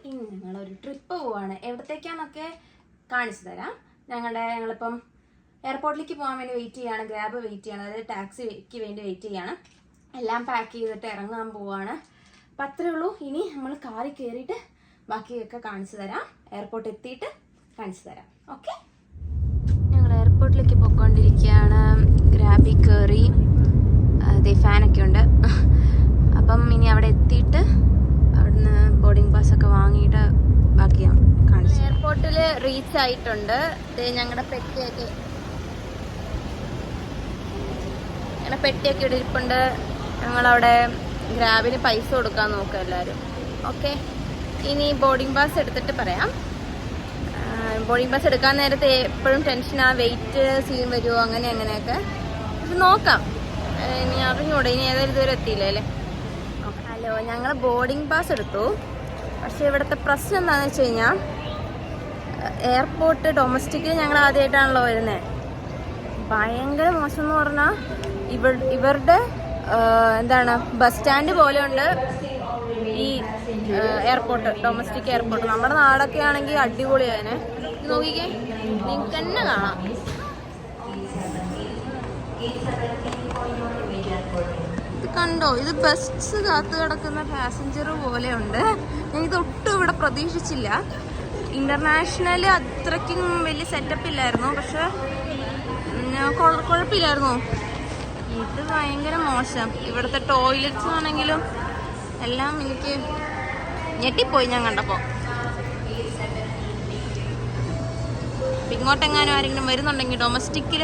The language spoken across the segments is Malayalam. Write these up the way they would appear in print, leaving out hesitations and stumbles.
ഇനി ഞങ്ങളൊരു ട്രിപ്പ് പോവാണ്. എവിടത്തേക്കാന്നൊക്കെ കാണിച്ചു തരാം. ഞങ്ങളിപ്പം എയർപോർട്ടിലേക്ക് പോകാൻ വേണ്ടി വെയിറ്റ് ചെയ്യാണ്. ഗ്രാബ് വെയിറ്റ് ചെയ്യാണ്, അതായത് ടാക്സിക്ക് വേണ്ടി വെയിറ്റ് ചെയ്യാണ്. എല്ലാം പാക്ക് ചെയ്തിട്ട് ഇറങ്ങാൻ പോവാണ്. അപ്പം അത്രേ ഉള്ളൂ. ഇനി നമ്മൾ കാറിൽ കയറിയിട്ട് ബാക്കിയൊക്കെ കാണിച്ചു തരാം. എയർപോർട്ട് എത്തിയിട്ട് കാണിച്ചു തരാം. ഓക്കെ, ഞങ്ങൾ എയർപോർട്ടിലേക്ക് പോയിക്കൊണ്ടിരിക്കുകയാണ്. ഗ്രാബിൽ കയറി, അതേ ഫാനൊക്കെ ഉണ്ട്. അപ്പം ഇനി അവിടെ എത്തിയിട്ട് അവിടുന്ന് ബോർഡിംഗ് പാസ്സൊക്കെ വാങ്ങിയിട്ട് ബാക്കി കാണിച്ചു. എയർപോർട്ടിൽ റീച്ച് ആയിട്ടുണ്ട്. ഞങ്ങളുടെ പെട്ടിയൊക്കെ ഇവിടെ ഇരിപ്പുണ്ട്. ഞങ്ങളവിടെ ഗ്രാബിന് പൈസ കൊടുക്കാൻ നോക്കുക എല്ലാവരും. ഓക്കെ, ഇനി ബോർഡിംഗ് പാസ് എടുത്തിട്ട് പറയാം. ബോർഡിംഗ് പാസ് എടുക്കാൻ നേരത്തെ എപ്പോഴും ടെൻഷനാണ്, വെയിറ്റ് സീൻ വരുമോ അങ്ങനെയൊക്കെ. പക്ഷെ നോക്കാം, ഇനി അറിഞ്ഞൂടെ, ഇനി ഏതായാലും ഇതുവരെ എത്തിയില്ലേ അല്ലേ. ഹലോ, ഞങ്ങൾ ബോർഡിംഗ് പാസ് എടുത്തു. പക്ഷേ ഇവിടുത്തെ പ്രശ്നം എന്താണെന്ന് വെച്ച് കഴിഞ്ഞാൽ എയർപോർട്ട് ഡൊമസ്റ്റിക്കിൽ ഞങ്ങൾ ആദ്യമായിട്ടാണല്ലോ വരുന്നത്. ഭയങ്കര മോശം എന്ന് പറഞ്ഞാൽ ഇവരുടെ ബസ് സ്റ്റാൻഡ് പോലെ ഉണ്ട് ഈ എയർപോർട്ട്, ഡൊമസ്റ്റിക് എയർപോർട്ട്. നമ്മുടെ നാടൊക്കെ ആണെങ്കിൽ അടിപൊളിയായതിനെ. ഇത് നോക്കിക്കേ, നിങ്ങൾക്ക് തന്നെ കാണാം. ഇത് കണ്ടോ, ഇത് ബസ് കാത്തു കിടക്കുന്ന പാസഞ്ചർ പോലെ ഉണ്ട്. ഞാൻ ഇതൊട്ടും ഇവിടെ പ്രതീക്ഷിച്ചില്ല. ഇന്റർനാഷണൽ അത്രയ്ക്കും വലിയ സെറ്റപ്പ് ഇല്ലായിരുന്നു, പക്ഷെ കുഴപ്പമില്ലായിരുന്നു. ഇത് ഭയങ്കര മോശം. ഇവിടുത്തെ ടോയ്ലറ്റ്സ് ആണെങ്കിലും എല്ലാം എനിക്ക് ഞെട്ടിപ്പോയി ഞാൻ കണ്ടപ്പോൾ. ഇങ്ങോട്ടെങ്ങാനും ആരെങ്കിലും വരുന്നുണ്ടെങ്കിൽ, ഡൊമസ്റ്റിക്കിൽ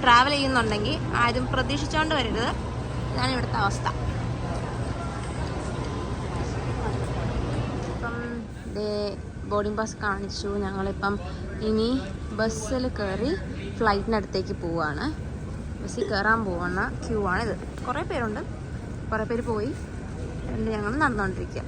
ട്രാവൽ ചെയ്യുന്നുണ്ടെങ്കിൽ ആരും പ്രതീക്ഷിച്ചുകൊണ്ട് വരരുത്. ഇതാണ് ഇവിടുത്തെ അവസ്ഥ. ഇപ്പം ബോർഡിംഗ് പാസ് കാണിച്ചു. ഞങ്ങളിപ്പം ഇനി ബസ്സിൽ കയറി ഫ്ലൈറ്റിനടുത്തേക്ക് പോവുകയാണ്. ബസ്സിൽ കയറാൻ പോവുന്ന ക്യൂ ആണിത്. കുറേ പേരുണ്ട്, കുറേ പേര് പോയി, ഞങ്ങൾ നടന്നുകൊണ്ടിരിക്കുക.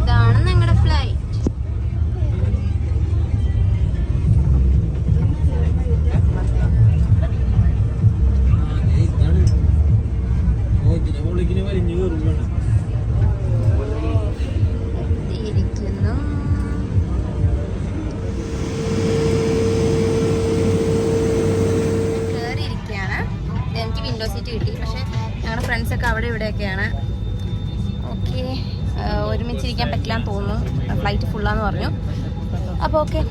ഇതാണ് ഞങ്ങളുടെ ഫ്ലൈറ്റ്. കേറിയിരിക്കുകയാണ്. എനിക്ക് വിൻഡോ സീറ്റ് കിട്ടി, പക്ഷെ ഞങ്ങളുടെ ഫ്രണ്ട്സൊക്കെ അവിടെ ഇവിടെയൊക്കെയാണ്. ഓക്കെ, ഒരുമിച്ചിരിക്കാൻ പറ്റില്ലാന്ന് തോന്നുന്നു, ഫ്ലൈറ്റ് ഫുള്ളാന്ന് പറഞ്ഞു. അപ്പോൾ ഓക്കെ.